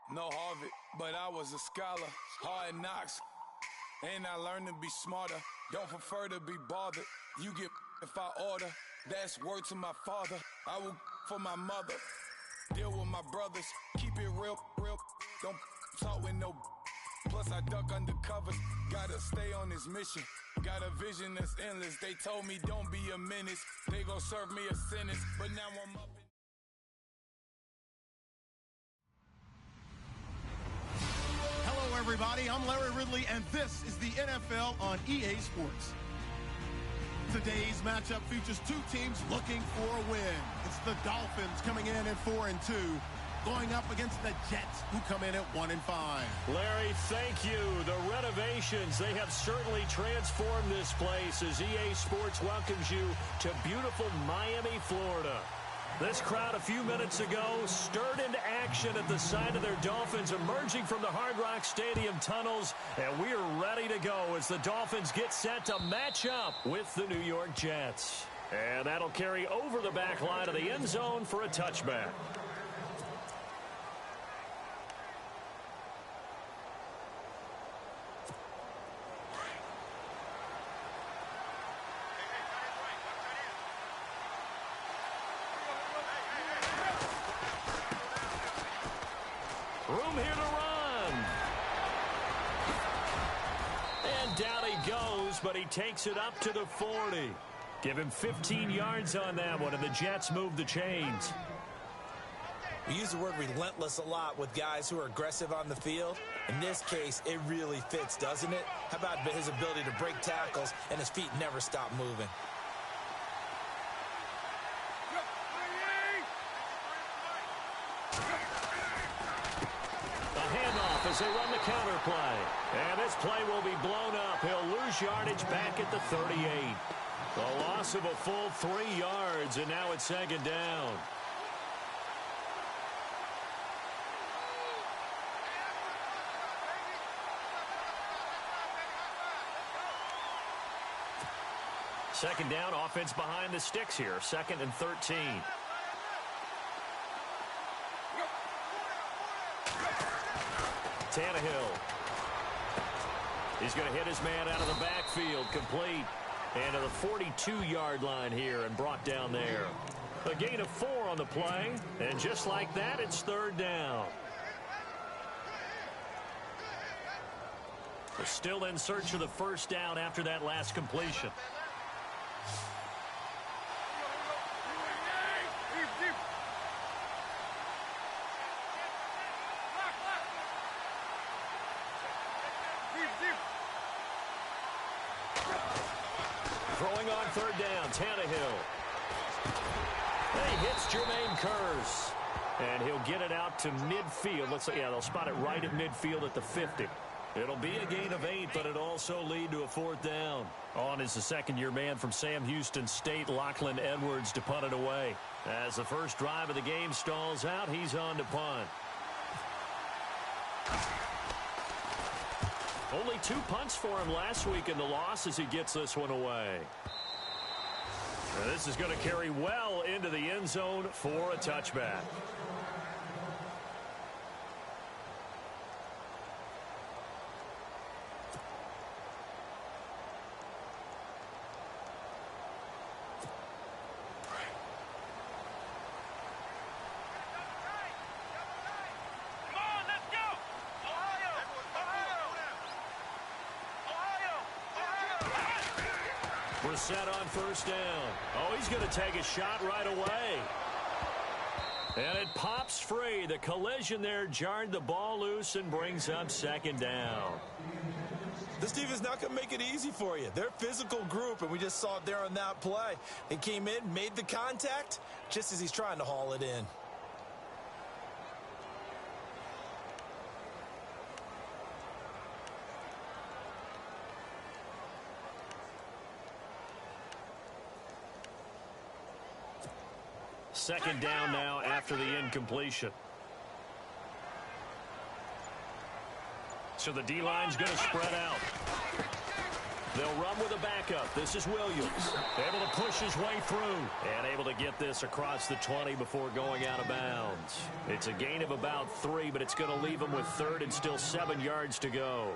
No Harvard, but I was a scholar. Hard knocks, and I learned to be smarter. Don't prefer to be bothered. You get if I order. That's word to my father. I will for my mother. Deal with my brothers. Keep it real. Don't talk with no. Plus I duck undercovers. Gotta stay on this mission. Got a vision that's endless. They told me don't be a menace. They gon' serve me a sentence. But now I'm up. Hello, everybody. I'm Larry Ridley, and this is the NFL on EA Sports. Today's matchup features two teams looking for a win. It's the Dolphins coming in at 4-2, going up against the Jets, who come in at 1-5. Larry, thank you. The renovations, they have certainly transformed this place as EA Sports welcomes you to beautiful Miami, Florida. This crowd a few minutes ago stirred into action at the sight of their Dolphins emerging from the Hard Rock Stadium tunnels, and we are ready to go as the Dolphins get set to match up with the New York Jets. And that'll carry over the back line of the end zone for a touchback. Room here to run. And down he goes, but he takes it up to the 40. Give him 15 yards on that one, and the Jets move the chains. We use the word relentless a lot with guys who are aggressive on the field. In this case, it really fits, doesn't it? How about his ability to break tackles and his feet never stop moving? As they run the counter play. And this play will be blown up. He'll lose yardage back at the 38. The loss of a full 3 yards, and now it's second down. Second down, offense behind the sticks here. 2nd and 13. Tannehill. He's going to hit his man out of the backfield, complete. And to the 42-yard line here and brought down there. A gain of 4 on the play. And just like that, it's third down. They're still in search of the first down after that last completion. Throwing on third down, Tannehill. He hits Jermaine Kearse. And he'll get it out to midfield. Looks like, yeah, they'll spot it right at midfield at the 50. It'll be a gain of 8, but it'll also lead to a fourth down. On is the second-year man from Sam Houston State, Lachlan Edwards, to punt it away. As the first drive of the game stalls out, he's on to punt. Only 2 punts for him last week in the loss as he gets this one away. And this is going to carry well into the end zone for a touchback. We're set on first down. Oh, he's going to take a shot right away. And it pops free. The collision there jarred the ball loose and brings up second down. This team is not going to make it easy for you. They're a physical group, and we just saw it there on that play. They came in, made the contact, just as he's trying to haul it in. Second down now after the incompletion. So the D-line's going to spread out. They'll run with a backup. This is Williams. Able to push his way through. And able to get this across the 20 before going out of bounds. It's a gain of about 3, but it's going to leave him with 3rd and still 7 yards to go.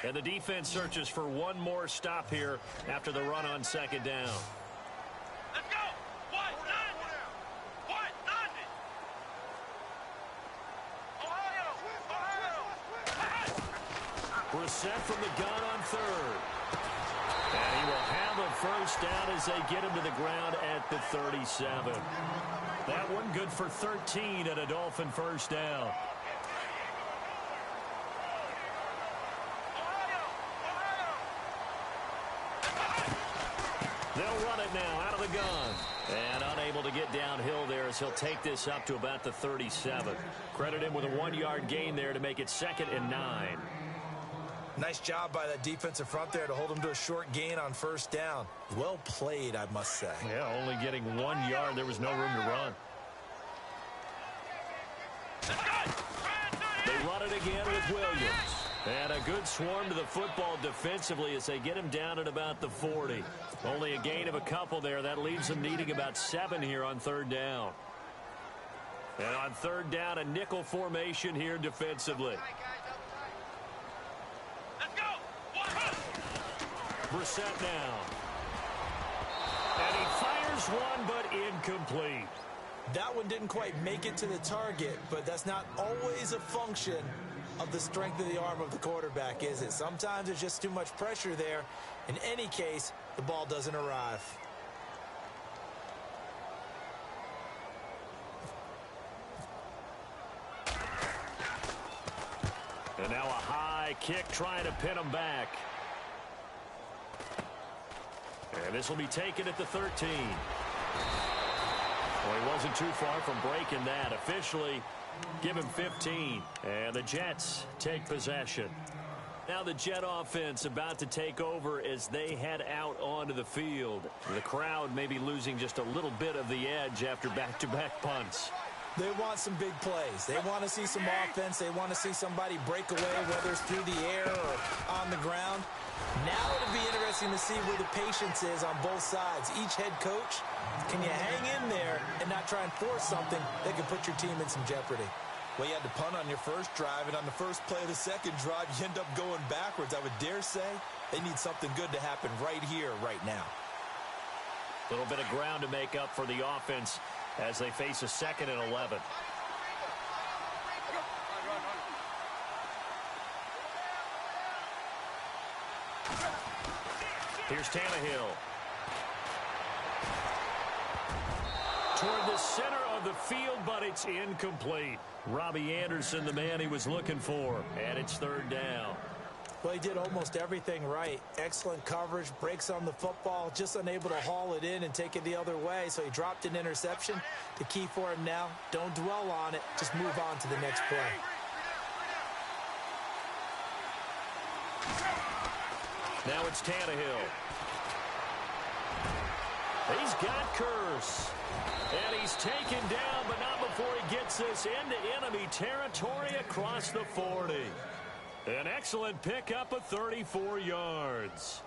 And the defense searches for one more stop here after the run on 2nd down. Let's go! What? Brissett from the gun on 3rd. And he will have a 1st down as they get him to the ground at the 37. That one good for 13 and a Dolphin 1st down. They'll run it now out of the gun. And unable to get downhill there as he'll take this up to about the 37. Credit him with a 1-yard gain there to make it 2nd and 9. Nice job by that defensive front there to hold him to a short gain on 1st down. Well played, I must say. Yeah, only getting 1 yard. There was no room to run. They run it again with Williams. And a good swarm to the football defensively as they get him down at about the 40. Only a gain of a couple there. That leaves them needing about 7 here on 3rd down. And on 3rd down, a nickel formation here defensively. Brissett now. And he fires one, but incomplete. That one didn't quite make it to the target, but that's not always a function of the strength of the arm of the quarterback, is it? Sometimes there's just too much pressure there. In any case, the ball doesn't arrive. And now a high kick trying to pin him back. And this will be taken at the 13. Well, he wasn't too far from breaking that. Officially, give him 15. And the Jets take possession. Now the Jet offense about to take over as they head out onto the field. The crowd may be losing just a little bit of the edge after back-to-back punts. They want some big plays. They want to see some offense. They want to see somebody break away, whether it's through the air or on the ground. Now it'll be interesting to see where the patience is on both sides. Each head coach, can you hang in there and not try and force something that could put your team in some jeopardy? Well, you had to punt on your first drive, and on the first play of the second drive, you end up going backwards. I would dare say they need something good to happen right here, right now. A little bit of ground to make up for the offense as they face a 2nd and 11. Here's Tannehill. Toward the center of the field, but it's incomplete. Robbie Anderson, the man he was looking for, and it's 3rd down. Well, he did almost everything right. Excellent coverage, breaks on the football, just unable to haul it in and take it the other way, so he dropped an interception. The key for him now, don't dwell on it, just move on to the next play. Now it's Tannehill. He's got Curse. And he's taken down, but not before he gets this into enemy territory across the 40. An excellent pickup of 34 yards.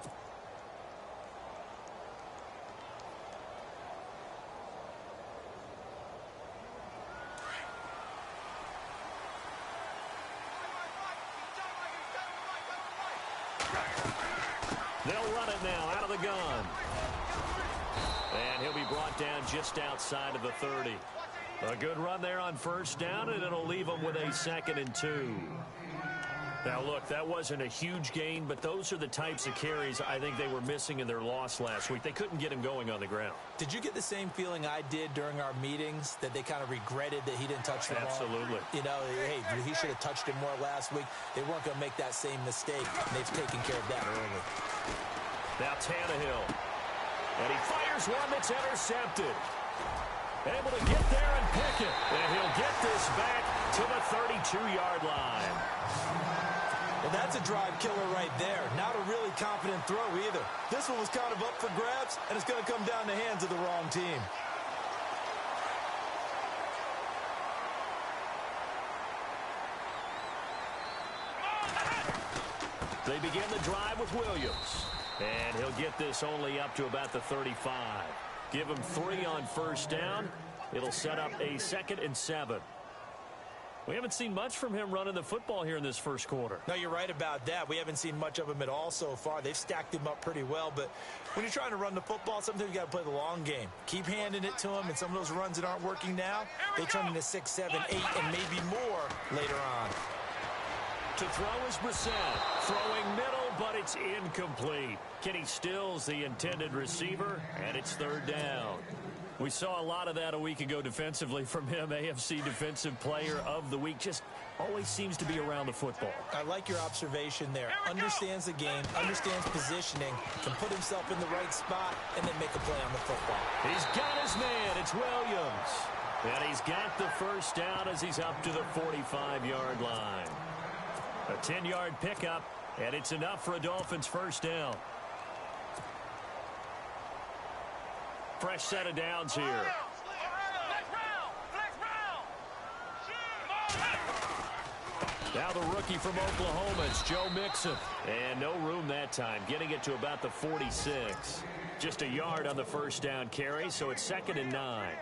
They'll run it now out of the gun. And he'll be brought down just outside of the 30. A good run there on 1st down, and it'll leave him with a 2nd and 2. Now, look, that wasn't a huge gain, but those are the types of carries I think they were missing in their loss last week. They couldn't get him going on the ground. Did you get the same feeling I did during our meetings, that they kind of regretted that he didn't touch the ball? Absolutely. You know, hey, he should have touched it more last week. They weren't going to make that same mistake, and they've taken care of that early. Now Tannehill. And he fires one that's intercepted. Able to get there and pick it. And he'll get this back to the 32-yard line. Well, that's a drive killer right there. Not a really confident throw either. This one was kind of up for grabs, and it's going to come down the hands of the wrong team. They begin the drive with Williams. And he'll get this only up to about the 35. Give him 3 on first down. It'll set up a 2nd and 7. We haven't seen much from him running the football here in this first quarter. No, you're right about that. We haven't seen much of him at all so far. They've stacked him up pretty well, but when you're trying to run the football, sometimes you got to play the long game. Keep handing it to him, and some of those runs that aren't working now, they turn into 6, 7, 8, and maybe more later on. To throw is Brissett. Throwing middle, but it's incomplete. Kenny Stills, the intended receiver, and it's 3rd down. We saw a lot of that a week ago defensively from him. AFC Defensive Player of the Week. Just always seems to be around the football. I like your observation there. Understands the game, understands positioning, can put himself in the right spot, and then make a play on the football. He's got his man. It's Williams. And he's got the first down as he's up to the 45-yard line. A 10-yard pickup, and it's enough for a Dolphins first down. Fresh set of downs here. Now the rookie from Oklahoma, it's Joe Mixon. And no room that time, getting it to about the 46. Just a yard on the first down carry, so it's 2nd and 9.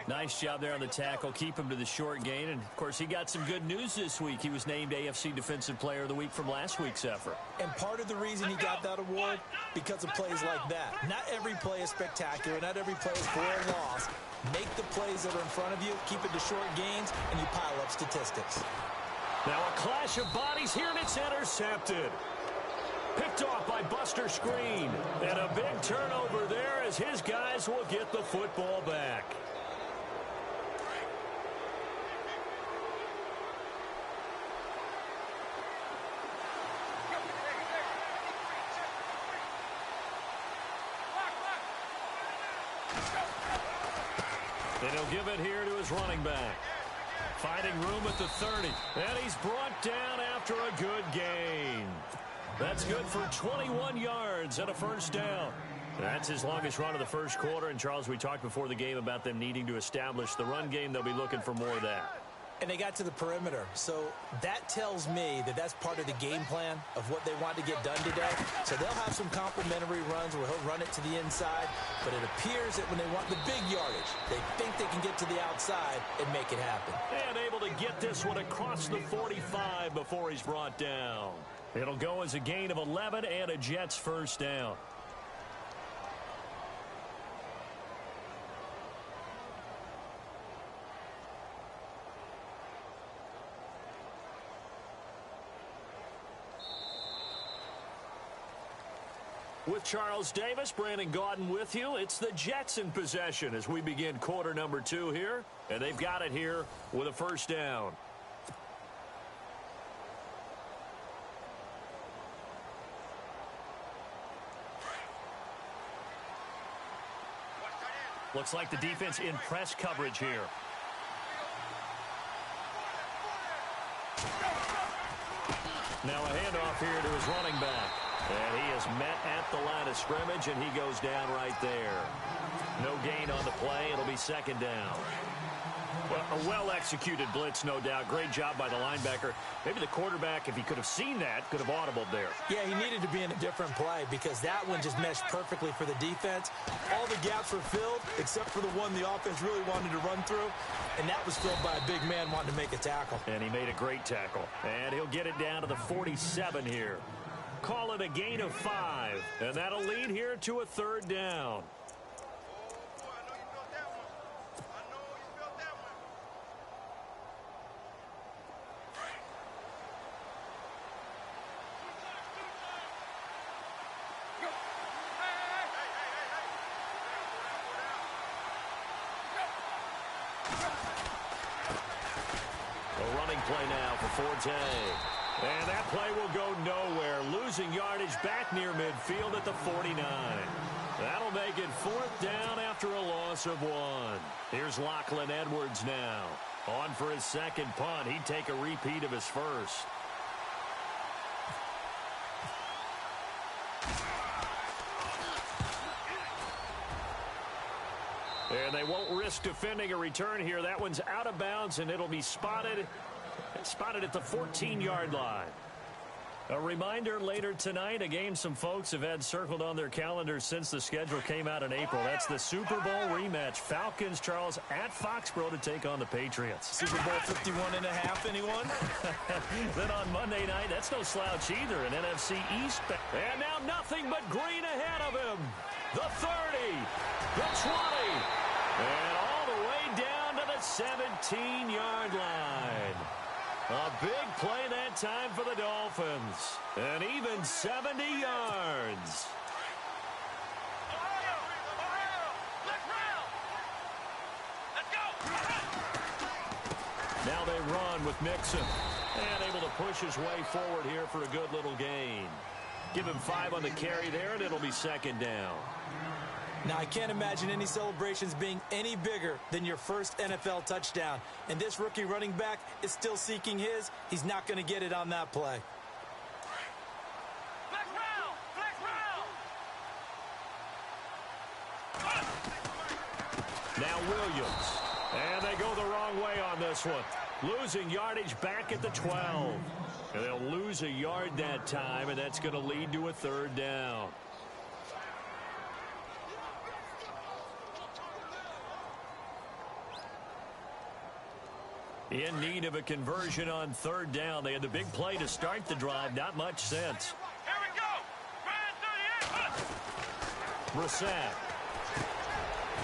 Nice job there on the tackle. Keep him to the short gain. And, of course, he got some good news this week. He was named AFC Defensive Player of the Week from last week's effort. And part of the reason he got that award, because of plays like that. Not every play is spectacular. Not every play is for a loss. Make the plays that are in front of you, keep it to short gains, and you pile up statistics. Now a clash of bodies here, and it's intercepted. Picked off by Buster Screen. And a big turnover there as his guys will get the football back. And he'll give it here to his running back. Finding room at the 30. And he's brought down after a good gain. That's good for 21 yards and a first down. That's his longest run of the first quarter. And, Charles, we talked before the game about them needing to establish the run game. They'll be looking for more of that. And they got to the perimeter. So that tells me that that's part of the game plan of what they want to get done today. So they'll have some complimentary runs where he'll run it to the inside. But it appears that when they want the big yardage, they think they can get to the outside and make it happen. And able to get this one across the 45 before he's brought down. It'll go as a gain of 11 and a Jets first down. With Charles Davis, Brandon Gaudin with you. It's the Jets in possession as we begin quarter number 2 here. And they've got it here with a first down. Looks like the defense in press coverage here. Now a handoff here to his running back. And he is met at the line of scrimmage, and he goes down right there. No gain on the play. It'll be second down. Well, a well-executed blitz, no doubt. Great job by the linebacker. Maybe the quarterback, if he could have seen that, could have audibled there. Yeah, he needed to be in a different play because that one just meshed perfectly for the defense. All the gaps were filled except for the one the offense really wanted to run through, and that was filled by a big man wanting to make a tackle. And he made a great tackle. And he'll get it down to the 47 here. Call it a gain of 5, and that'll lead here to a third down. A running play now for Forte. And that play will go nowhere. Losing yardage back near midfield at the 49. That'll make it 4th down after a loss of 1. Here's Lachlan Edwards now. On for his second punt. He'd take a repeat of his first. And they won't risk defending a return here. That one's out of bounds, and it'll be spotted at the 14-yard line. A reminder later tonight, a game some folks have had circled on their calendars since the schedule came out in April. That's the Super Bowl rematch. Falcons, Charles, at Foxborough to take on the Patriots. Super Bowl 51.5, anyone? Then on Monday night, that's no slouch either, an NFC East. And now nothing but green ahead of him. The 30, the 20, and all the way down to the 17-yard line. A big play that time for the Dolphins. And even 70 yards. Now they run with Mixon. And able to push his way forward here for a good little gain. Give him 5 on the carry there, and it'll be second down. Now, I can't imagine any celebrations being any bigger than your first NFL touchdown. And this rookie running back is still seeking his. He's not going to get it on that play. Flex round. Now Williams. And they go the wrong way on this one. Losing yardage back at the 12. And they'll lose a yard that time, and that's going to lead to a third down. In need of a conversion on third down. They had the big play to start the drive. Not much sense. Here we go. Brand 38. Brissett.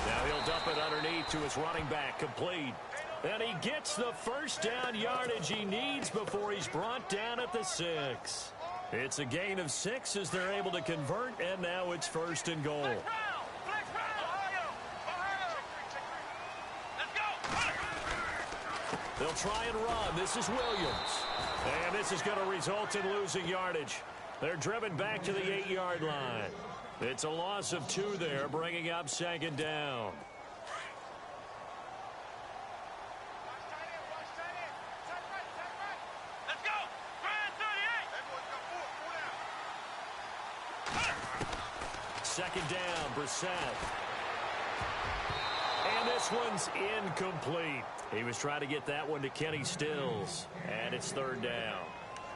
Now he'll dump it underneath to his running back. Complete. And he gets the first down yardage he needs before he's brought down at the 6. It's a gain of 6 as they're able to convert, and now it's first and goal. Flex round. Let's go. They'll try and run. This is Williams. And this is going to result in losing yardage. They're driven back to the 8-yard line. It's a loss of 2 there, bringing up second down. Let's go. Brand 38. Second down, Brissett. And this one's incomplete. He was trying to get that one to Kenny Stills. And it's third down.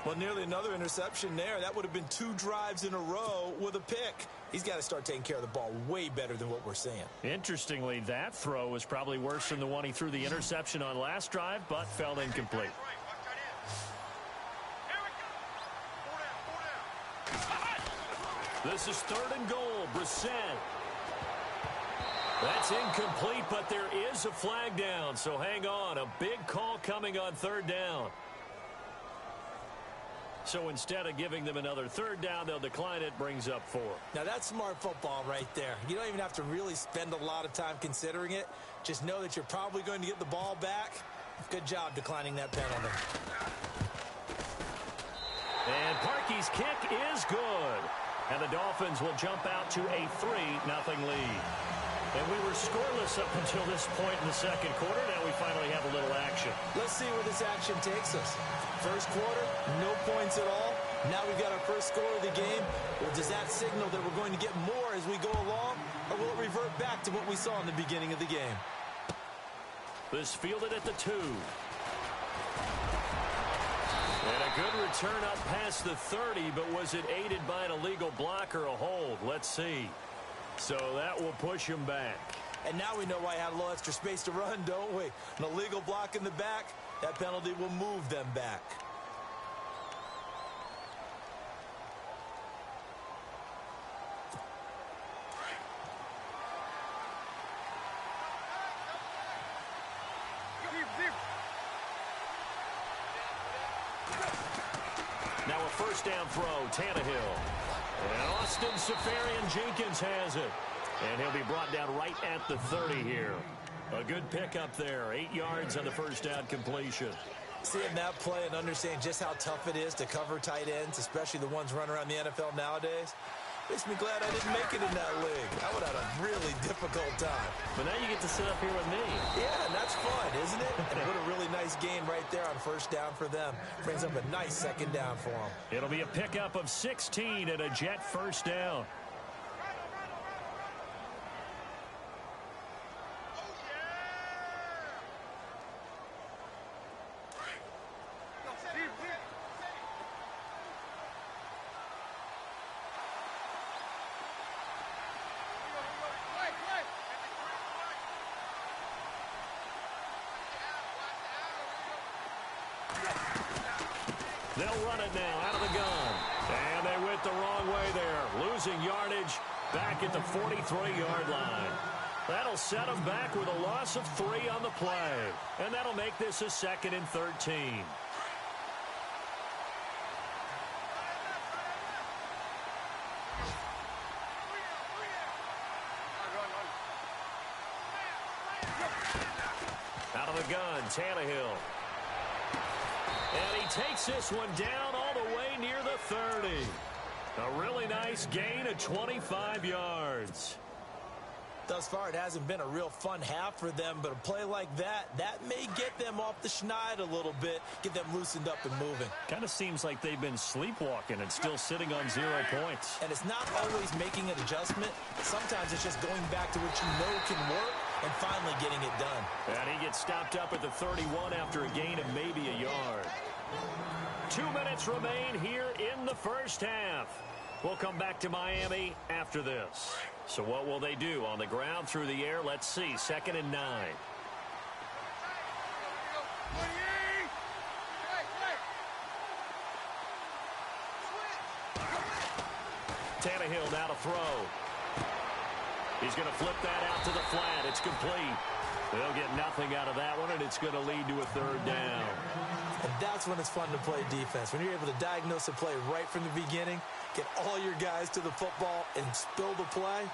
Well, nearly another interception there. That would have been 2 drives in a row with a pick. He's got to start taking care of the ball way better than what we're seeing. Interestingly, that throw was probably worse than the one he threw the interception on last drive, but fell incomplete. This is third and goal. Brissett. That's incomplete, but there is a flag down, so hang on. A big call coming on third down. So instead of giving them another third down, they'll decline it, brings up 4. Now, that's smart football right there. You don't even have to really spend a lot of time considering it. Just know that you're probably going to get the ball back. Good job declining that penalty. And Parkey's kick is good. And the Dolphins will jump out to a 3-0 lead. And we were scoreless up until this point in the second quarter. Now we finally have a little action. Let's see where this action takes us. First quarter, no points at all. Now we've got our first score of the game. Well, does that signal that we're going to get more as we go along? Or will it revert back to what we saw in the beginning of the game? This fielded at the 2. And a good return up past the 30, but was it aided by an illegal block or a hold? Let's see. So that will push him back. And now we know why I had a little extra space to run, don't we? An illegal block in the back, that penalty will move them back. Now a first down throw, Tannehill. And Austin Seferian-Jenkins has it. And he'll be brought down right at the 30 here. A good pickup there. 8 yards on the first down completion. Seeing that play and understanding just how tough it is to cover tight ends, especially the ones running around the NFL nowadays, makes me glad I didn't make it in that league. I would have had a really difficult time. But now you get to sit up here with me. Yeah, and that's fun, isn't it? And what a really nice game right there on first down for them. Brings up a nice second down for them. It'll be a pickup of 16 and a Jet first down. They'll run it now out of the gun. And they went the wrong way there, losing yardage back at the 43-yard line. That'll set them back with a loss of 3 on the play. And that'll make this a 2nd and 13. Out of the gun, Tannehill. And he takes this one down all the way near the 30. A really nice gain of 25 yards. Thus far, it hasn't been a real fun half for them, but a play like that may get them off the schneid a little bit, get them loosened up and moving. Kind of seems like they've been sleepwalking and still sitting on 0 points. And it's not always making an adjustment. Sometimes it's just going back to what you know can work and finally getting it done. And he gets stopped up at the 31 after a gain of maybe a yard. 2 minutes remain here in the first half. We'll come back to Miami after this. So what will they do on the ground through the air? Let's see. 2nd and 9. Tannehill now to throw. He's going to flip that out to the flat. It's complete. They'll get nothing out of that one, and it's going to lead to a 3rd down. And that's when it's fun to play defense. When you're able to diagnose a play right from the beginning, get all your guys to the football, and spill the play,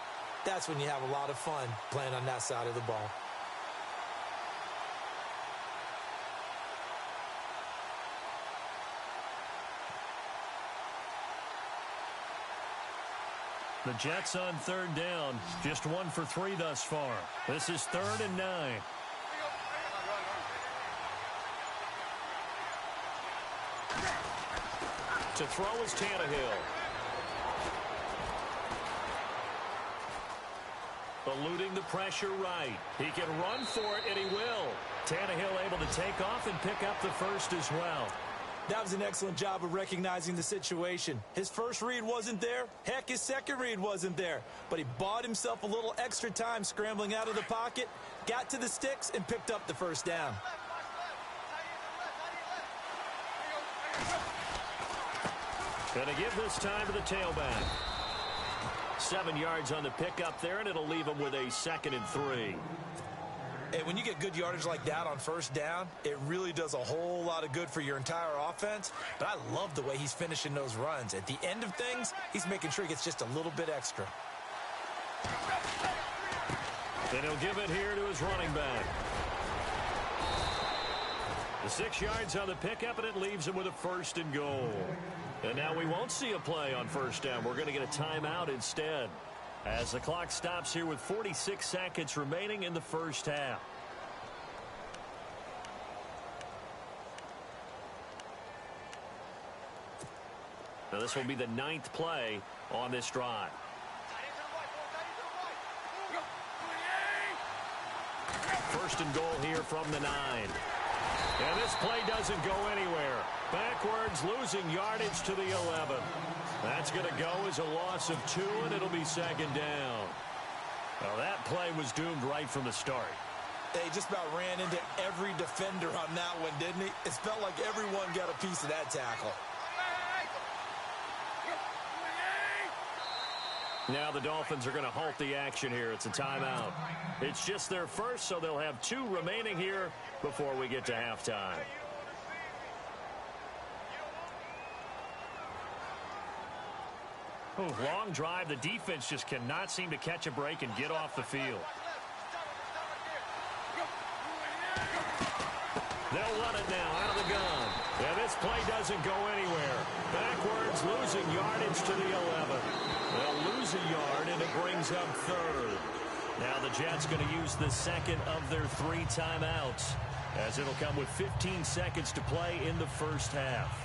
that's when you have a lot of fun playing on that side of the ball. The Jets on 3rd down. Just 1 for 3 thus far. This is 3rd and 9. To throw is Tannehill. Eluding the pressure right. He can run for it, and he will. Tannehill able to take off and pick up the 1st as well. That was an excellent job of recognizing the situation. His first read wasn't there. Heck, his second read wasn't there. But he bought himself a little extra time scrambling out of the pocket, got to the sticks, and picked up the 1st down. Going to give this time to the tailback. 7 yards on the pickup there, and it'll leave him with a 2nd and 3. Hey, when you get good yardage like that on 1st down, it really does a whole lot of good for your entire offense. But I love the way he's finishing those runs. At the end of things, he's making sure he gets just a little bit extra. Then he'll give it here to his running back. The 6 yards on the pickup, and it leaves him with a 1st and goal. And now we won't see a play on 1st down. We're going to get a timeout instead, as the clock stops here with 46 seconds remaining in the first half. Now this will be the 9th play on this drive. 1st and goal here from the 9. And this play doesn't go anywhere. Backwards, losing yardage to the 11. That's going to go as a loss of 2, and it'll be 2nd down. Well, that play was doomed right from the start. They just about ran into every defender on that one, didn't he? It felt like everyone got a piece of that tackle. Now the Dolphins are going to halt the action here. It's a timeout. It's just their first, so they'll have 2 remaining here before we get to halftime. Oh, long drive. The defense just cannot seem to catch a break and get off the field. They'll run it now out of the gun. And this play doesn't go anywhere. Backwards, losing yardage to the 11. They'll lose a yard, and it brings up 3rd. Now the Jets going to use the 2nd of their 3 timeouts, as it'll come with 15 seconds to play in the first half.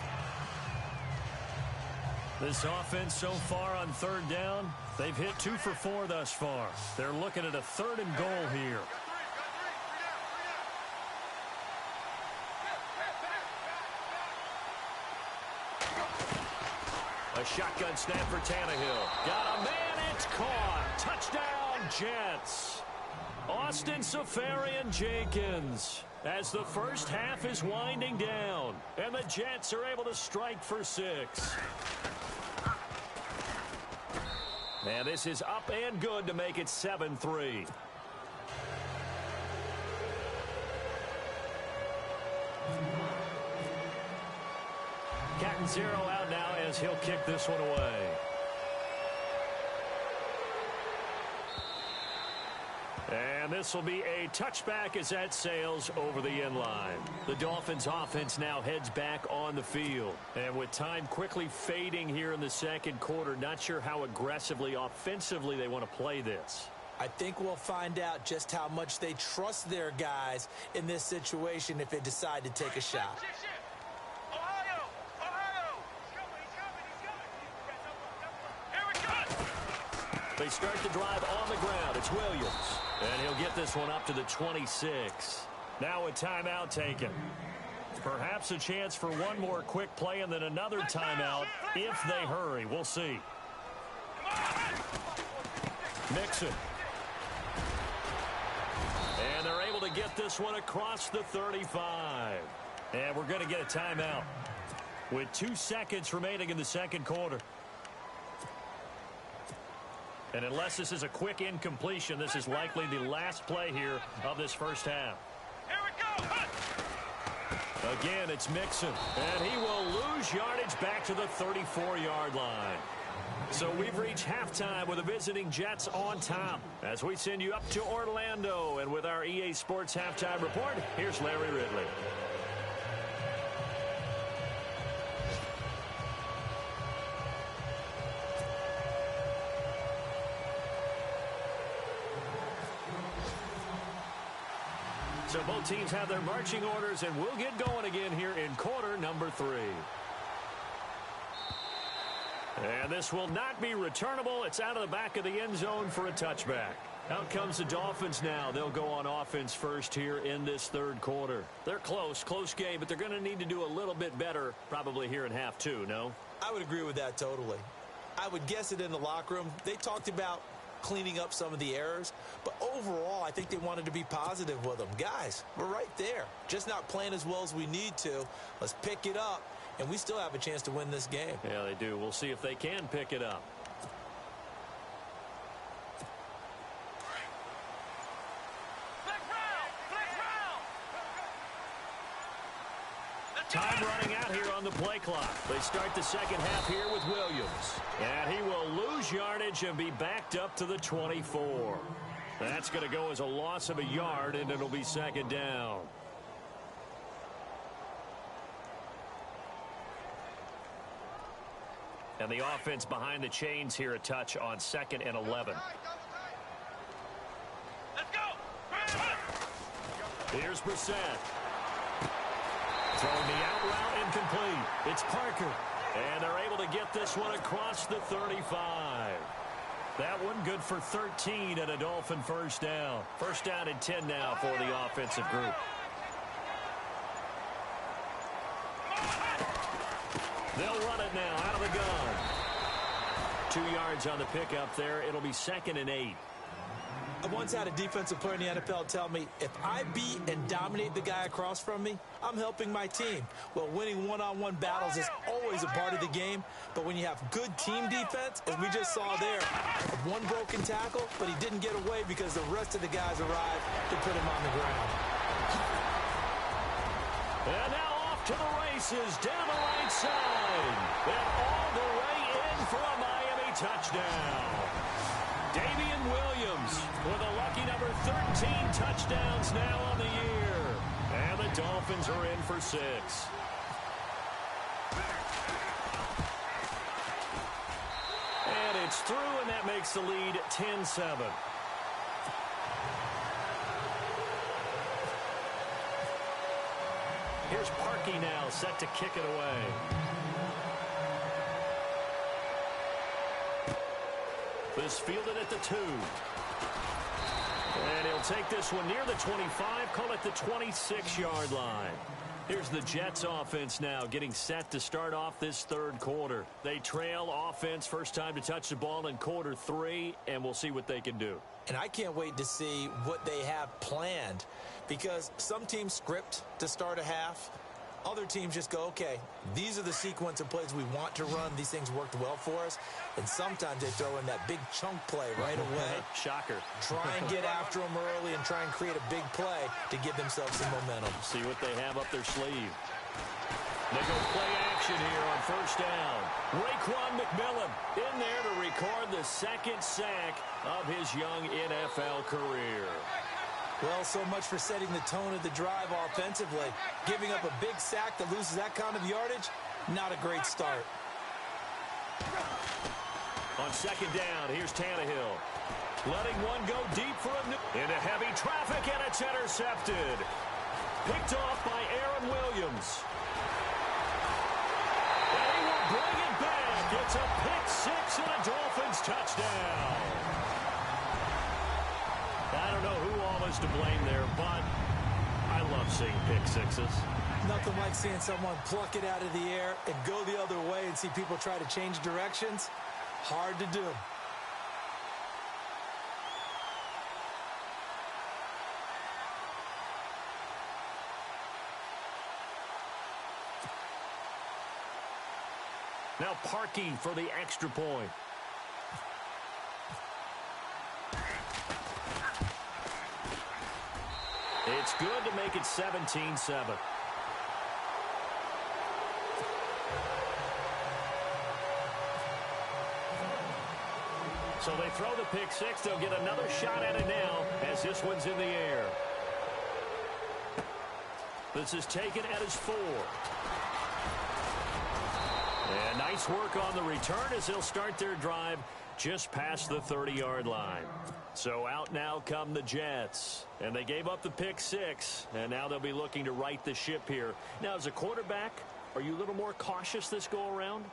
This offense so far on 3rd down, they've hit 2 for 4 thus far. They're looking at a 3rd and goal here. A shotgun snap for Tannehill. Got a man, it's caught. Touchdown, Jets. Austin Seferian-Jenkins. as the first half is winding down, and the Jets are able to strike for 6. And this is up and good to make it 7-3. Catanzaro out now as he'll kick this one away. And this will be a touchback as that sails over the end line. The Dolphins offense now heads back on the field. And with time quickly fading here in the second quarter, not sure how aggressively, offensively they want to play this. I think we'll find out just how much they trust their guys in this situation if they decide to take a shot. They start the drive on the ground. It's Williams. And he'll get this one up to the 26. Now a timeout taken. Perhaps a chance for one more quick play and then another timeout if they hurry. We'll see. Mixon. And they're able to get this one across the 35. And we're going to get a timeout with 2 seconds remaining in the second quarter. And unless this is a quick incompletion, this is likely the last play here of this first half. Here we go. Again, it's Mixon. And he will lose yardage back to the 34-yard line. So we've reached halftime with the visiting Jets on top. As we send you up to Orlando. And with our EA Sports Halftime Report, here's Larry Ridley. So both teams have their marching orders, and we'll get going again here in quarter number 3. And this will not be returnable. It's out of the back of the end zone for a touchback. Out comes the Dolphins now. They'll go on offense first here in this third quarter. They're close game, but they're going to need to do a little bit better probably here in half 2, no? I would agree with that totally. I would guess it in the locker room. They talked about cleaning up some of the errors, but overall I think they wanted to be positive with them. Guys, we're right there, just not playing as well as we need to. Let's pick it up, and we still have a chance to win this game. Yeah, they do. We'll see if they can pick it up. Time running out here on the play clock. They start the second half here with Williams. And he will lose yardage and be backed up to the 24. That's going to go as a loss of a yard, and it'll be second down. And the offense behind the chains here a touch on 2nd and 11. Let's go. Here's Brissett. Throwing the out route incomplete. It's Parker. And they're able to get this one across the 35. That one good for 13 and a Dolphin first down. First down and 10 now for the offensive group. They'll run it now out of the gun. 2 yards on the pickup there. It'll be 2nd and 8. I once had a defensive player in the NFL tell me, if I beat and dominate the guy across from me, I'm helping my team. Well, winning one-on-one battles is always a part of the game, but when you have good team defense, as we just saw there, one broken tackle, but he didn't get away because the rest of the guys arrived to put him on the ground. And now off to the races down the right side. And all the way in for a Miami touchdown. Damian Williams with a lucky number 13 touchdowns now on the year. And the Dolphins are in for 6. And it's through, and that makes the lead 10-7. Here's Parkey now set to kick it away. This fielded at the 2. And he'll take this one near the 25, call it the 26-yard line. Here's the Jets offense now getting set to start off this third quarter. They trail offense first time to touch the ball in quarter 3, and we'll see what they can do. And I can't wait to see what they have planned, because some teams script to start a half. Other teams just go, okay, these are the sequence of plays we want to run. These things worked well for us. And sometimes they throw in that big chunk play right away. Shocker. Try and get after them early and try and create a big play to give themselves some momentum. See what they have up their sleeve. They go play action here on first down. Raekwon McMillan in there to record the second sack of his young NFL career. Well, so much for setting the tone of the drive offensively. Giving up a big sack that loses that kind of yardage, not a great start. On second down, here's Tannehill. Letting one go deep for into heavy traffic, and it's intercepted. Picked off by Aaron Williams. And he will bring it back. It's a pick six and a Dolphins touchdown. I don't know who all is to blame there, but I love seeing pick sixes. Nothing like seeing someone pluck it out of the air and go the other way and see people try to change directions. Hard to do. Now Parkey for the extra point. It's good to make it 17-7. So they throw the pick six. They'll get another shot at it now as this one's in the air. This is taken at his 4. And nice work on the return as they'll start their drive just past the 30-yard line. So out now come the Jets. And they gave up the pick six, and now they'll be looking to right the ship here. Now, as a quarterback, are you a little more cautious this go-around?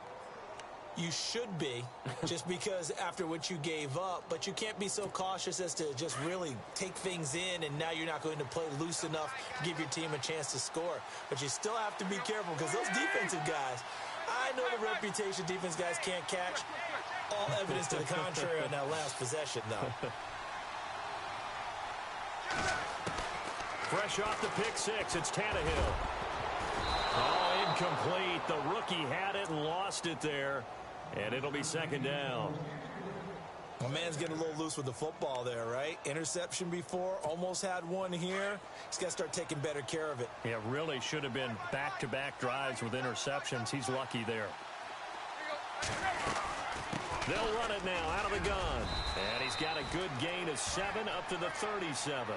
You should be, just because after what you gave up, but you can't be so cautious as to just really take things in, and now you're not going to play loose enough to give your team a chance to score. But you still have to be careful, because those defensive guys, I know the reputation defense guys can't catch. All evidence to the contrary on that last possession, though. Fresh off the pick six, it's Tannehill. Oh, incomplete. The rookie had it and lost it there. And it'll be second down. My man's getting a little loose with the football there, right? Interception before, almost had one here. He's got to start taking better care of it. Yeah, really should have been back-to-back drives with interceptions. He's lucky there. They'll run it now out of the gun. And he's got a good gain of 7 up to the 37.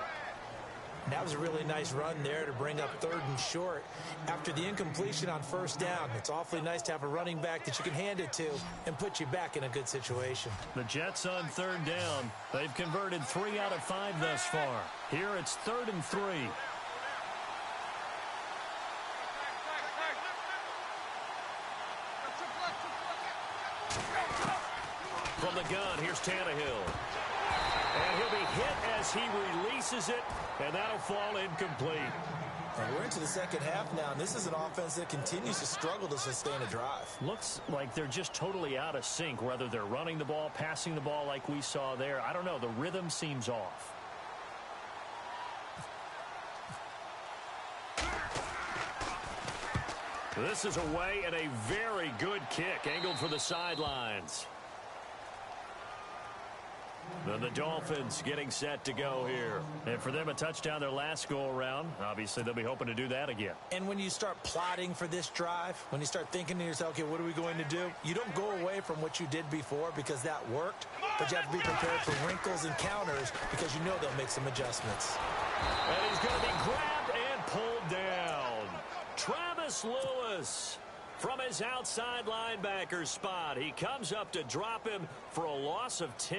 That was a really nice run there to bring up third and short. After the incompletion on first down, it's awfully nice to have a running back that you can hand it to and put you back in a good situation. The Jets on third down. They've converted 3 out of 5 thus far. Here it's 3rd and 3. From the gun, here's Tannehill. And he'll be hit as he releases it, and that'll fall incomplete. And we're into the second half now, and this is an offense that continues to struggle to sustain a drive. Looks like they're just totally out of sync, whether they're running the ball, passing the ball like we saw there. I don't know. The rhythm seems off. This is away and a very good kick, angled for the sidelines. Then the Dolphins getting set to go here. And for them, a touchdown their last go-around. Obviously, they'll be hoping to do that again. And when you start plotting for this drive, when you start thinking to yourself, okay, what are we going to do? You don't go away from what you did before because that worked, but you have to be prepared for wrinkles and counters because you know they'll make some adjustments. And he's going to be grabbed and pulled down. Travis Lewis from his outside linebacker spot. He comes up to drop him for a loss of 10.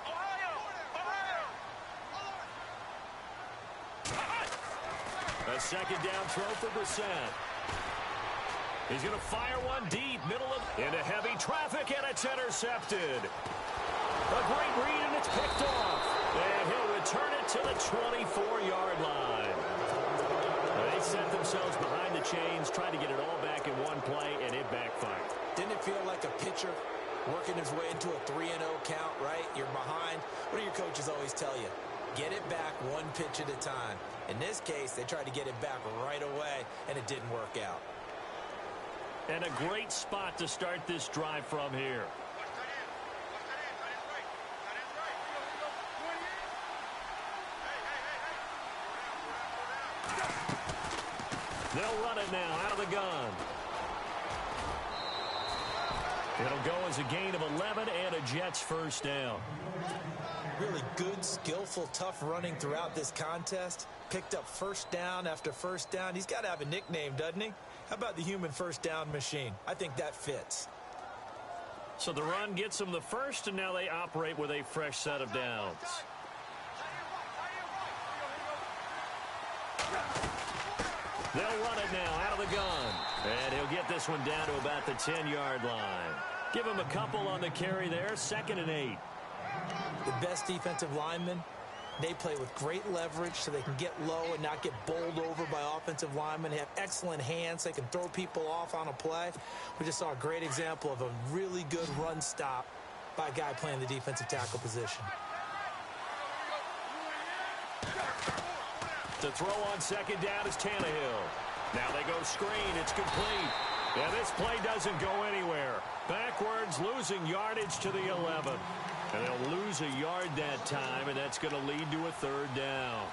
Ohio! second down throw for Brissett. He's going to fire one deep, into heavy traffic, and it's intercepted. A great read, and it's picked off. And he'll return it to the 24-yard line. They set themselves behind the chains, tried to get it all back in one play, and it backfired. Didn't it feel like a pitcher working his way into a 3-0 count, right? You're behind. What do your coaches always tell you? Get it back one pitch at a time. In this case, they tried to get it back right away, and it didn't work out. And a great spot to start this drive from here. They'll run it now out of the gun. It'll go as a gain of 11 and a Jets first down. Really good, skillful, tough running throughout this contest. Picked up first down after first down. He's got to have a nickname, doesn't he? How about the human first down machine? I think that fits. So the run gets them the first, and now they operate with a fresh set of downs. They'll run it now out of the gun. And he'll get this one down to about the 10-yard line. Give him a couple on the carry there, 2nd and 8. The best defensive linemen, they play with great leverage so they can get low and not get bowled over by offensive linemen. They have excellent hands. They can throw people off on a play. We just saw a great example of a really good run stop by a guy playing the defensive tackle position. To throw on second down is Tannehill. Now they go screen. It's complete. And this play doesn't go anywhere. Backwards, losing yardage to the 11. And they'll lose a yard that time, and that's going to lead to a 3rd down.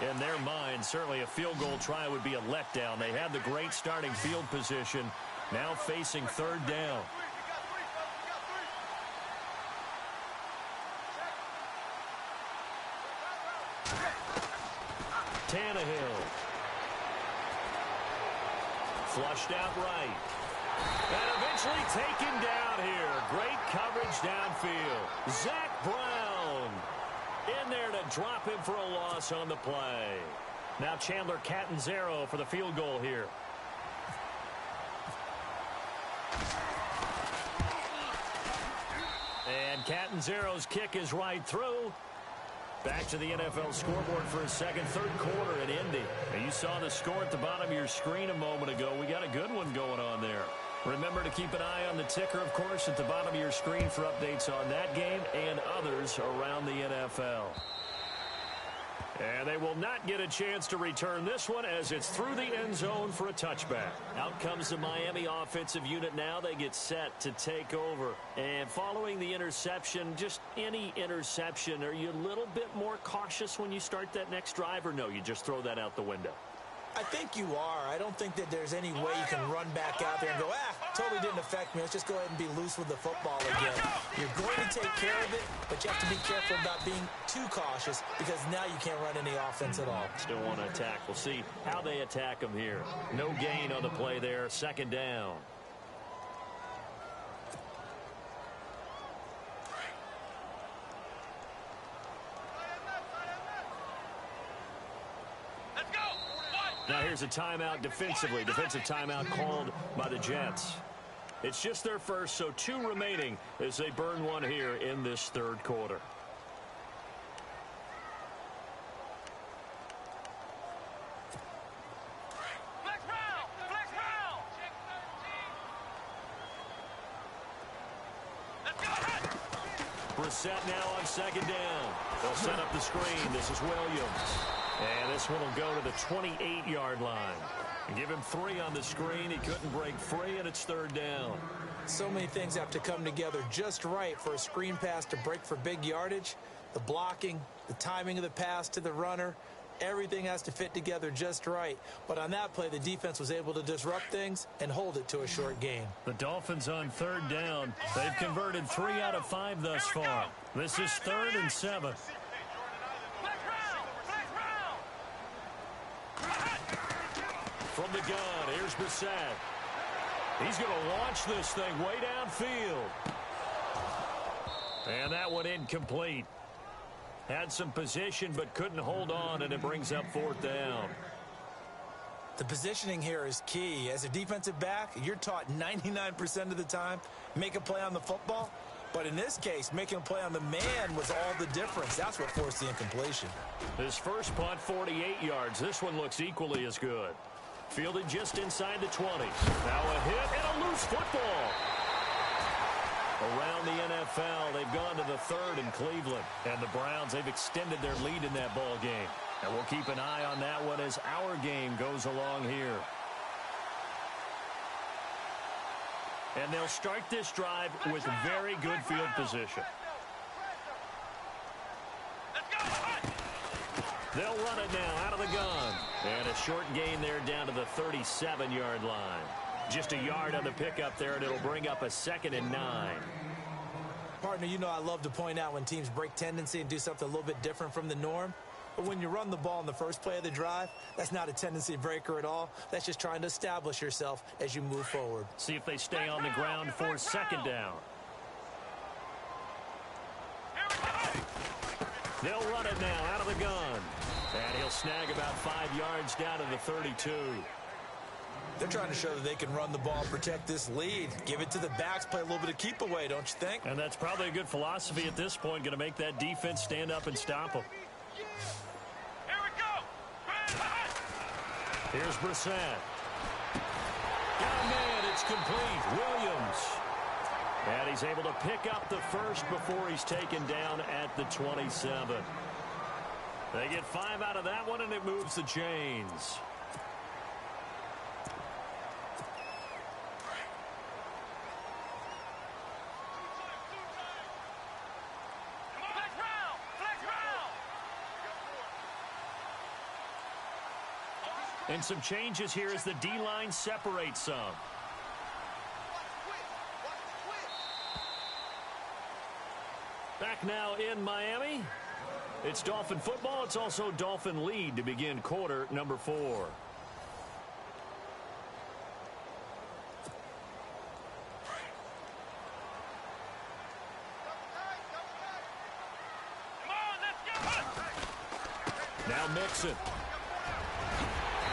In their mind, certainly a field goal try would be a letdown. They had the great starting field position, now facing 3rd down. Tannehill. Flushed out right. And eventually taken down here. Great coverage downfield. Zach Brown in there to drop him for a loss on the play. Now Chandler Catanzaro for the field goal here. And Catanzaro's kick is right through. Back to the NFL scoreboard for a second, 3rd quarter in Indy. And you saw the score at the bottom of your screen a moment ago. We got a good one going on there. Remember to keep an eye on the ticker, of course, at the bottom of your screen for updates on that game and others around the NFL. And they will not get a chance to return this one as it's through the end zone for a touchback. Out comes the Miami offensive unit now. They get set to take over. And following the interception, just any interception, are you a little bit more cautious when you start that next drive, or no, you just throw that out the window? I think you are. I don't think that there's any way you can run back out there and go, totally didn't affect me. Let's just go ahead and be loose with the football again. You're going to take care of it, but you have to be careful about being too cautious because now you can't run any offense at all. Still want to attack. We'll see how they attack them here. No gain on the play there. 2nd down. Now here's a timeout defensively. Defensive timeout called by the Jets. It's just their first, so 2 remaining as they burn one here in this 3rd quarter. Brissett now on 2nd down. They'll set up the screen. This is Williams. And this one will go to the 28-yard line. And give him 3 on the screen. He couldn't break free, and it's 3rd down. So many things have to come together just right for a screen pass to break for big yardage. The blocking, the timing of the pass to the runner, everything has to fit together just right. But on that play, the defense was able to disrupt things and hold it to a short gain. The Dolphins on 3rd down. They've converted 3 out of 5 thus far. This is 3rd and 7. From the gun, here's Brissett. He's going to launch this thing way downfield. And that one incomplete. Had some position but couldn't hold on, and it brings up 4th down. The positioning here is key. As a defensive back, you're taught 99% of the time, make a play on the football. But in this case, making a play on the man was all the difference. That's what forced the incompletion. His first punt, 48 yards. This one looks equally as good. Fielded just inside the 20. Now a hit and a loose football. Around the NFL, they've gone to the 3rd in Cleveland. And the Browns, they've extended their lead in that ball game. And we'll keep an eye on that one as our game goes along here. And they'll start this drive with very good field position. They'll run it now out of the gun. And a short gain there down to the 37-yard line. Just a yard on the pickup there, and it'll bring up a 2nd and 9. Partner, you know I love to point out when teams break tendency and do something a little bit different from the norm. But when you run the ball in the first play of the drive, that's not a tendency breaker at all. That's just trying to establish yourself as you move forward. See if they stay on the ground for 2nd down. They'll run it now out of the gun. And he'll snag about 5 yards down to the 32. They're trying to show that they can run the ball and protect this lead. Give it to the backs, play a little bit of keep away, don't you think? And that's probably a good philosophy at this point, going to make that defense stand up and stop them. Here's Brissett. Got a man, it's complete. Williams. And he's able to pick up the first before he's taken down at the 27. They get 5 out of that one, and it moves the chains. And some changes here as the D-line separates some. Back now in Miami. It's Dolphin football. It's also Dolphin lead to begin quarter number 4. Now Mixon.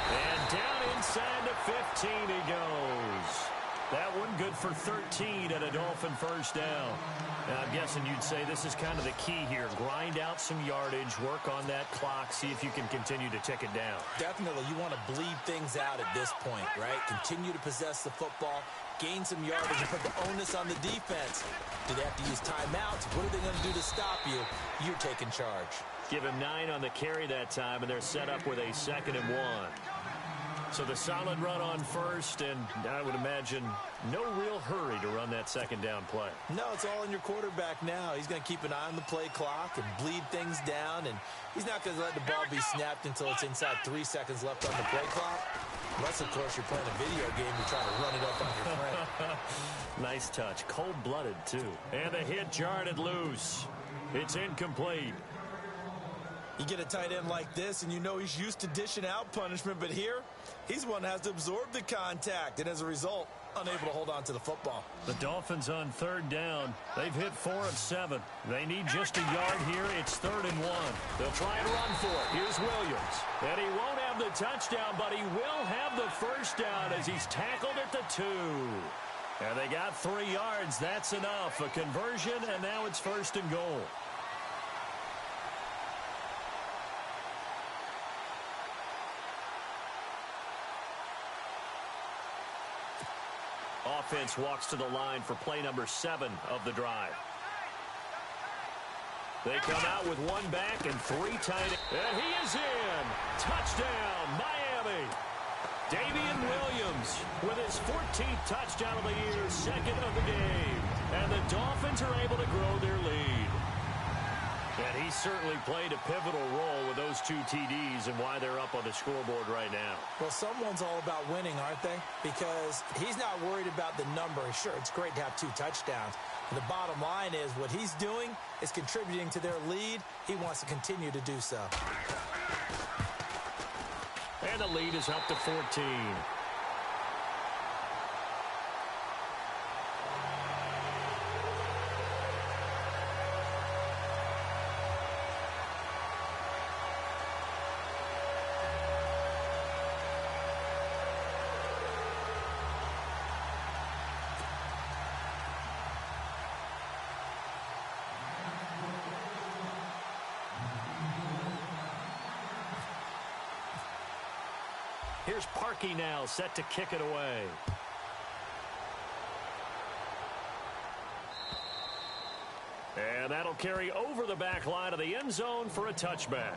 And down inside the 15 he goes. That one good for 13 and a Dolphin first down. Now, I'm guessing you'd say this is kind of the key here. Grind out some yardage, work on that clock, see if you can continue to tick it down. Definitely. You want to bleed things out at this point, right? Continue to possess the football, gain some yardage, and put the onus on the defense. Do they have to use timeouts? What are they going to do to stop you? You're taking charge. Give him 9 on the carry that time, and they're set up with a 2nd and 1. So the solid run on first, and I would imagine no real hurry to run that 2nd down play. No, it's all in your quarterback now. He's going to keep an eye on the play clock and bleed things down, and he's not going to let the ball be snapped until it's inside 3 seconds left on the play clock. Unless, of course, you're playing a video game, you're trying to run it up on your friend. Nice touch. Cold-blooded, too. And the hit jarred it loose. It's incomplete. You get a tight end like this, and you know he's used to dishing out punishment, but here, he's one that has to absorb the contact, and as a result, unable to hold on to the football. The Dolphins on 3rd down. They've hit 4 of 7. They need just a yard here. It's 3rd and 1. They'll try and run for it. Here's Williams. And he won't have the touchdown, but he will have the first down as he's tackled at the 2. And they got 3 yards. That's enough. A conversion, and now it's 1st and goal. Offense walks to the line for play number 7 of the drive. They come out with 1 back and 3 tight ends. And he is in. Touchdown, Miami. Damian Williams with his 14th touchdown of the year, 2nd of the game. And the Dolphins are able to grow their lead. And he certainly played a pivotal role with those 2 TDs and why they're up on the scoreboard right now. Well, someone's all about winning, aren't they? Because he's not worried about the number. Sure, it's great to have 2 touchdowns. But the bottom line is what he's doing is contributing to their lead. He wants to continue to do so. And the lead is up to 14. Here's Parkey now, set to kick it away. And that'll carry over the back line of the end zone for a touchback.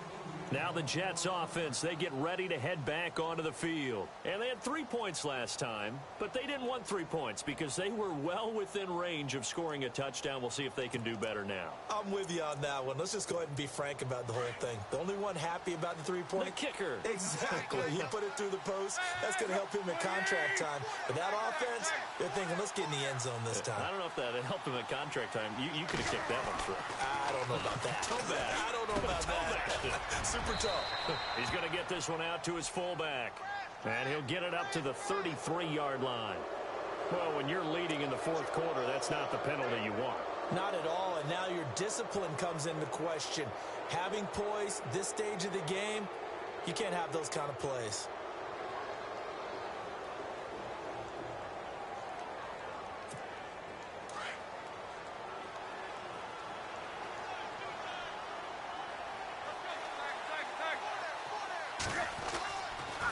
Now the Jets offense, they get ready to head back onto the field. And they had 3 points last time, but they didn't want 3 points because they were well within range of scoring a touchdown. We'll see if they can do better now. I'm with you on that one. Let's just go ahead and be frank about the whole thing. The only one happy about the 3-point? The kicker. Exactly. He put it through the post. That's going to help him in contract time. But that offense, they're thinking, let's get in the end zone this time. I don't know if that helped him at contract time. You could have kicked that one through. I don't know about that. I don't know about that. Super tough. He's going to get this one out to his fullback. And he'll get it up to the 33-yard line. Well, when you're leading in the fourth quarter, that's not the penalty you want. Not at all, and now your discipline comes into question. Having poise this stage of the game, you can't have those kind of plays.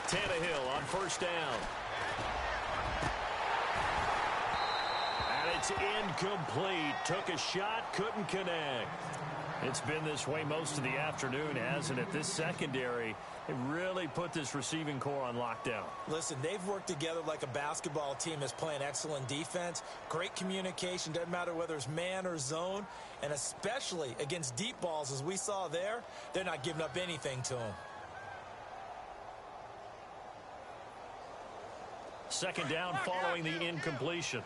Tannehill on first down. And it's incomplete. Took a shot, couldn't connect. It's been this way most of the afternoon, hasn't it? This secondary, they really put this receiving core on lockdown. Listen, they've worked together like a basketball team that's playing excellent defense. Great communication, doesn't matter whether it's man or zone. And especially against deep balls, as we saw there, they're not giving up anything to them. Second down following the incompletion.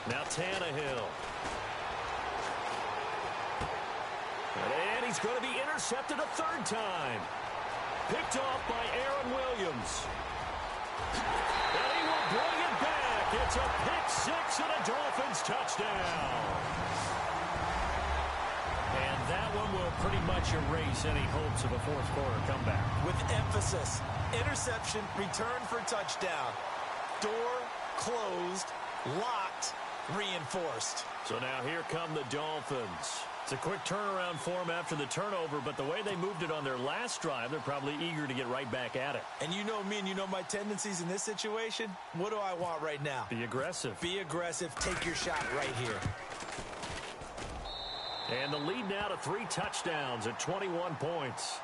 Now Tannehill. And he's going to be intercepted a third time. Picked off by Aaron Williams. And he will bring it back. It's a pick-6 and a Dolphins touchdown. And that one will pretty much erase any hopes of a fourth quarter comeback. With emphasis, interception, return for touchdown. Door closed, locked, reinforced. So now here come the Dolphins. It's a quick turnaround for them after the turnover, but the way they moved it on their last drive, they're probably eager to get right back at it. And you know me and you know my tendencies in this situation. What do I want right now? Be aggressive. Be aggressive. Take your shot right here. And the lead now to 3 touchdowns at 21 points.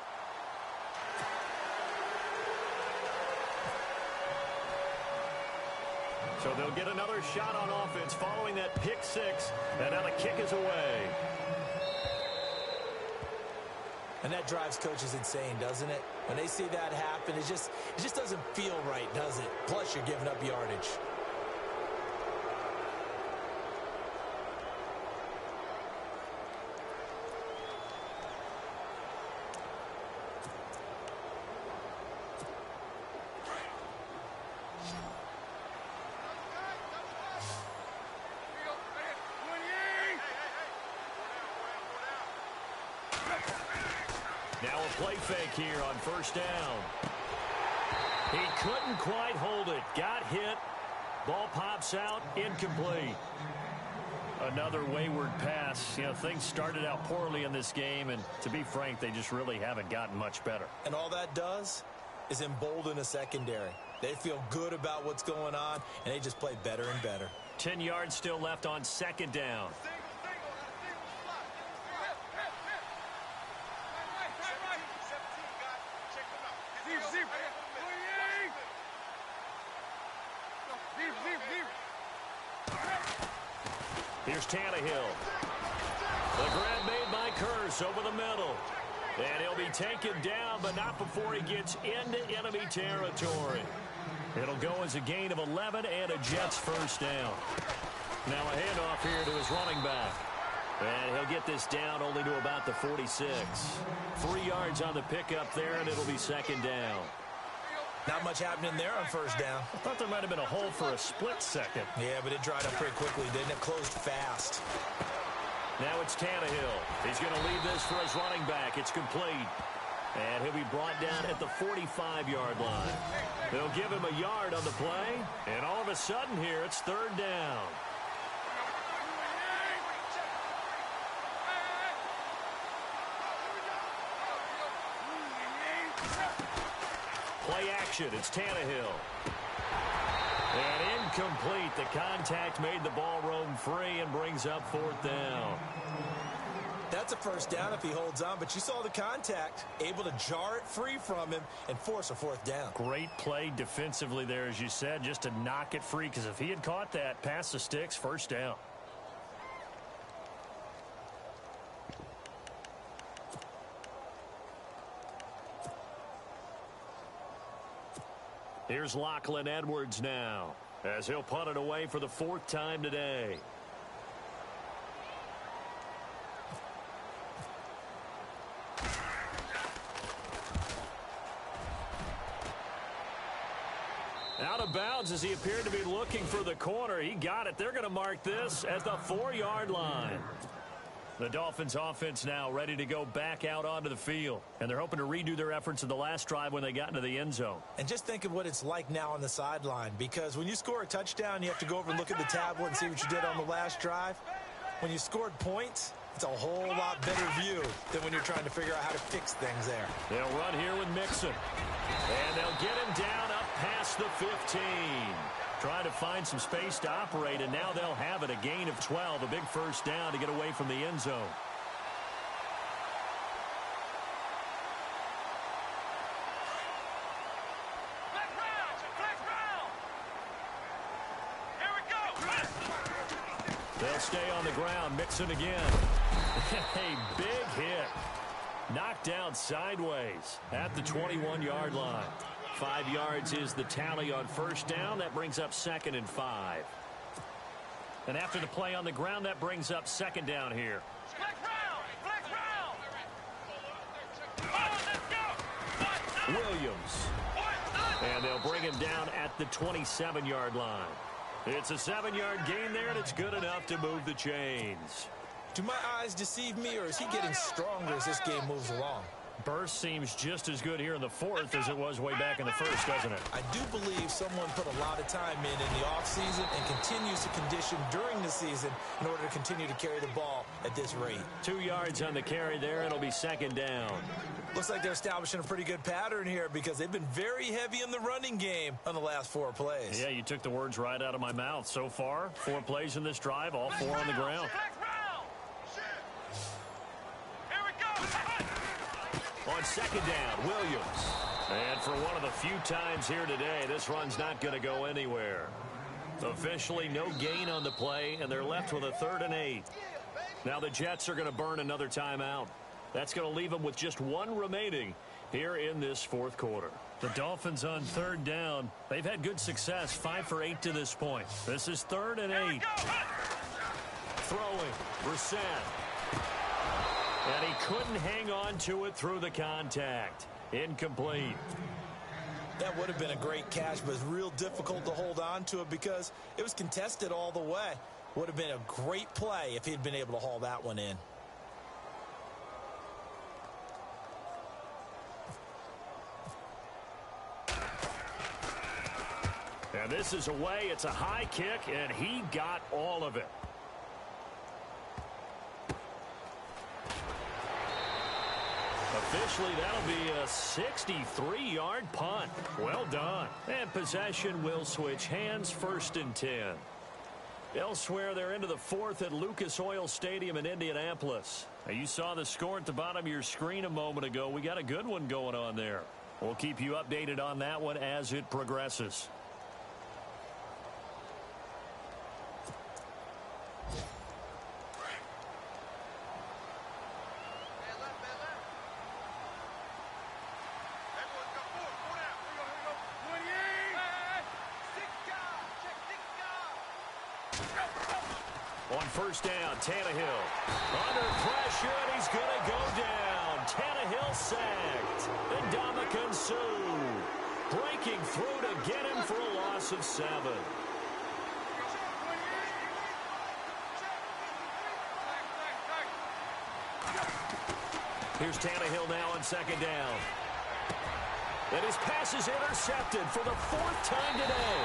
So they'll get another shot on offense following that pick-6, and now the kick is away. And that drives coaches insane, doesn't it? When they see that happen, it just doesn't feel right, does it? Plus, you're giving up yardage. Now a play fake here on first down. He couldn't quite hold it. Got hit. Ball pops out. Incomplete. Another wayward pass. You know, things started out poorly in this game, and to be frank, they just really haven't gotten much better. And all that does is embolden a secondary. They feel good about what's going on, and they just play better and better. 10 yards still left on second down. Here's Tannehill. The grab made by Curse over the middle. And he'll be taken down, but not before he gets into enemy territory. It'll go as a gain of 11 and a Jets first down. Now a handoff here to his running back. And he'll get this down only to about the 46. 3 yards on the pickup there, and it'll be second down. Not much happening there on first down. I thought there might have been a hole for a split second. Yeah, but it dried up pretty quickly, didn't it? Closed fast. Now it's Tannehill. He's going to leave this for his running back. It's complete. And he'll be brought down at the 45-yard line. They'll give him a yard on the play. And all of a sudden here, it's third down. Play action. It's Tannehill. And incomplete. The contact made the ball roam free and brings up fourth down. That's a first down if he holds on, but you saw the contact, able to jar it free from him and force a fourth down. Great play defensively there, as you said, just to knock it free, because if he had caught that, past the sticks, first down. Here's Lachlan Edwards now, as he'll punt it away for the fourth time today. Out of bounds as he appeared to be looking for the corner. He got it. They're going to mark this at the 4-yard line. The Dolphins offense now ready to go back out onto the field. And they're hoping to redo their efforts in the last drive when they got into the end zone. And just think of what it's like now on the sideline, because when you score a touchdown, you have to go over and look at the tablet and see what you did on the last drive. When you scored points, it's a whole lot better view than when you're trying to figure out how to fix things there. They'll run here with Mixon. And they'll get him down up past the 15. Trying to find some space to operate, and now they'll have it. A gain of 12, a big first down to get away from the end zone. Flag ground! Here we go! They'll stay on the ground. Mixon again. A big hit. Knocked down sideways at the 21-yard line. 5 yards is the tally on first down. That brings up 2nd and 5. And after the play on the ground, that brings up 2nd down here. Flag ground! Oh, let's go! Williams. And they'll bring him down at the 27-yard line. It's a 7-yard gain there, and it's good enough to move the chains. Do my eyes deceive me, or is he getting stronger as this game moves along? Burst seems just as good here in the fourth as it was way back in the first, doesn't it? I do believe someone put a lot of time in the offseason and continues to condition during the season in order to continue to carry the ball at this rate. 2 yards on the carry there. It'll be 2nd down. Looks like they're establishing a pretty good pattern here, because they've been very heavy in the running game on the last 4 plays. Yeah, you took the words right out of my mouth. So far, 4 plays in this drive, all 4 on the ground. On 2nd down, Williams. And for one of the few times here today, this run's not going to go anywhere. Officially, no gain on the play, and they're left with a 3rd and 8. Now the Jets are going to burn another timeout. That's going to leave them with just 1 remaining here in this fourth quarter. The Dolphins on 3rd down. They've had good success, 5 for 8 to this point. This is 3rd and 8. Throwing, Brissett. And he couldn't hang on to it through the contact. Incomplete. That would have been a great catch, but it's real difficult to hold on to it because it was contested all the way. Would have been a great play if he'd been able to haul that one in. And this is away. It's a high kick, and he got all of it. Officially, that'll be a 63-yard punt. Well done. And possession will switch hands, 1st and 10. Elsewhere, they're into the fourth at Lucas Oil Stadium in Indianapolis. Now, you saw the score at the bottom of your screen a moment ago. We got a good one going on there. We'll keep you updated on that one as it progresses. On 1st down, Tannehill. Under pressure, and he's going to go down. Tannehill sacked. And Ndamukong Suh breaking through to get him for a loss of 7. Here's Tannehill now on second down. And his pass is intercepted for the 4th time today.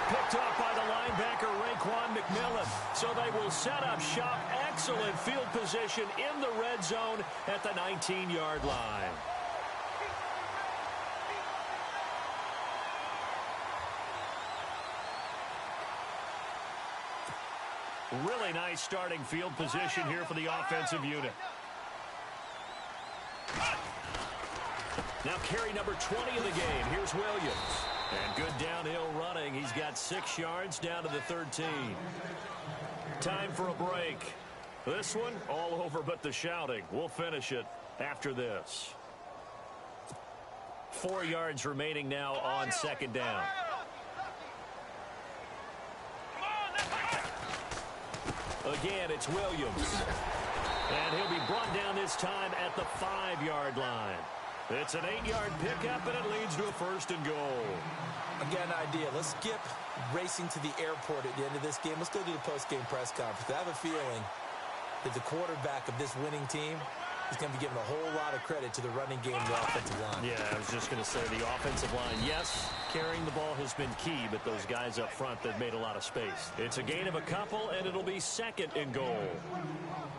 Picked up by the linebacker, Raekwon McMillan. So they will set up shop. Excellent field position in the red zone at the 19-yard line. Really nice starting field position here for the offensive unit. Now carry number 20 in the game. Here's Williams. And good downhill running. He's got 6 yards down to the 13. Time for a break. This one all over but the shouting. We'll finish it after this. 4 yards remaining now on second down. Again, it's Williams. And he'll be brought down this time at the 5-yard line. It's an 8-yard pickup, and it leads to a 1st and goal. I got an idea. Let's skip racing to the airport at the end of this game. Let's go to the post-game press conference. I have a feeling that the quarterback of this winning team is going to be given a whole lot of credit to the running game and the offensive line. Yeah, I was just going to say the offensive line, yes, carrying the ball has been key, but those guys up front, they've made a lot of space. It's a gain of a couple, and it'll be 2nd and goal.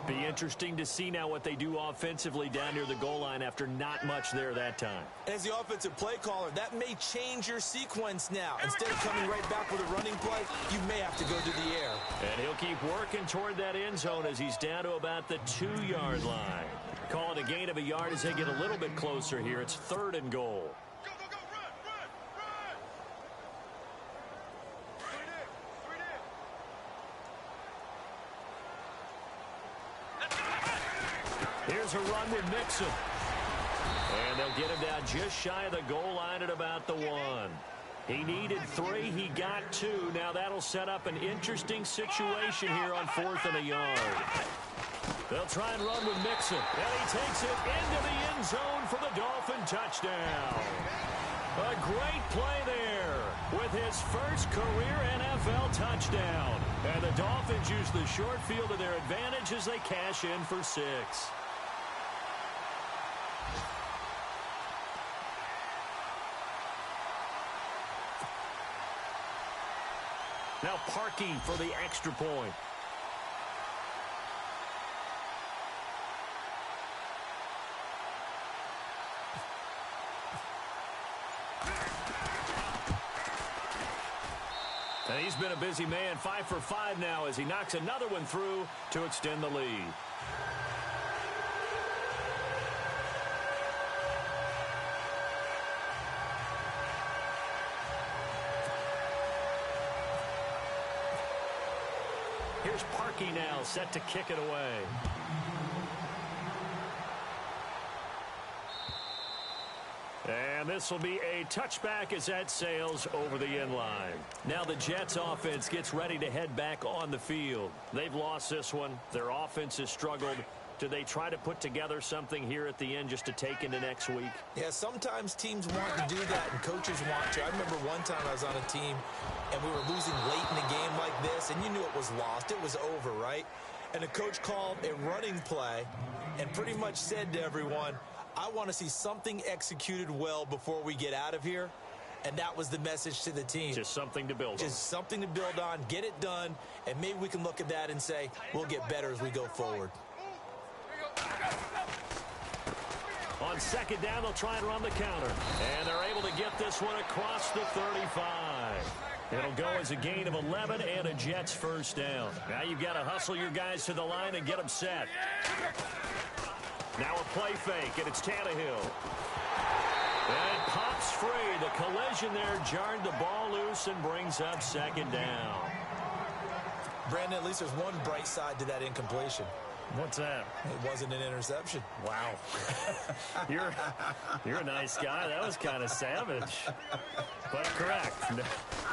Be interesting to see now what they do offensively down near the goal line after not much there that time. As the offensive play caller, that may change your sequence now. Instead of coming right back with a running play, you may have to go to the air. And he'll keep working toward that end zone as he's down to about the 2-yard line. Call it a gain of a yard as they get a little bit closer here. It's 3rd and goal. Go, go, go, run! Here's a run with Mixon. And they'll get him down just shy of the goal line at about the 1. He needed 3. He got 2. Now that'll set up an interesting situation here on 4th and a yard. They'll try and run with Mixon. And he takes it into the end zone for the Dolphin touchdown. A great play there with his first career NFL touchdown. And the Dolphins use the short field to their advantage as they cash in for 6. Now Parkey for the extra point. And he's been a busy man, 5 for 5 now as he knocks another one through to extend the lead. Here's Parkey now, set to kick it away. And this will be a touchback as that sails over the end line. Now the Jets offense gets ready to head back on the field. They've lost this one. Their offense has struggled. Do they try to put together something here at the end just to take into next week? Yeah, sometimes teams want to do that and coaches want to. I remember one time I was on a team and we were losing late in a game like this, and you knew it was lost. It was over, right? And the coach called a running play and pretty much said to everyone, I want to see something executed well before we get out of here. And that was the message to the team. Just something to build on. Just something to build on, get it done, and maybe we can look at that and say, we'll get better as we go forward. On second down, they'll try and run the counter. And they're able to get this one across the 35. It'll go as a gain of 11 and a Jets first down. Now you've got to hustle your guys to the line and get them set. Now a play fake, and it's Tannehill. And it pops free. The collision there jarred the ball loose and brings up second down. Brandon, at least there's one bright side to that incompletion. What's that? It wasn't an interception. Wow. You're a nice guy. That was kind of savage. But correct.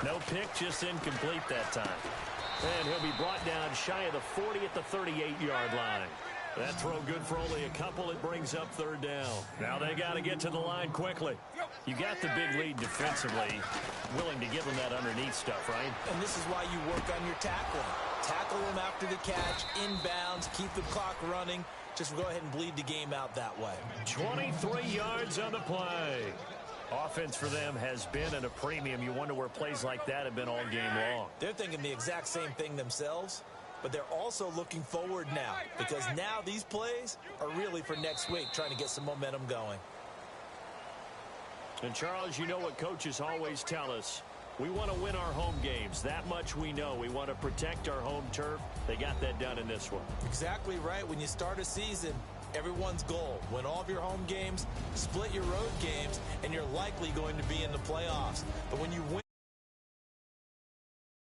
No pick, just incomplete that time. And he'll be brought down shy of the 40 at the 38-yard line. That throw good for only a couple. It brings up third down. Now they got to get to the line quickly. You got the big lead defensively. Willing to give them that underneath stuff, right? And this is why you work on your tackling. Tackle them after the catch, inbounds, keep the clock running. Just go ahead and bleed the game out that way. 23 yards on the play. Offense for them has been at a premium. You wonder where plays like that have been all game long. They're thinking the exact same thing themselves, but they're also looking forward now because now these plays are really for next week, trying to get some momentum going. And, Charles, you know what coaches always tell us. We want to win our home games. That much we know. We want to protect our home turf. They got that done in this one. Exactly right. When you start a season, everyone's goal, win all of your home games, split your road games, and you're likely going to be in the playoffs. But when you win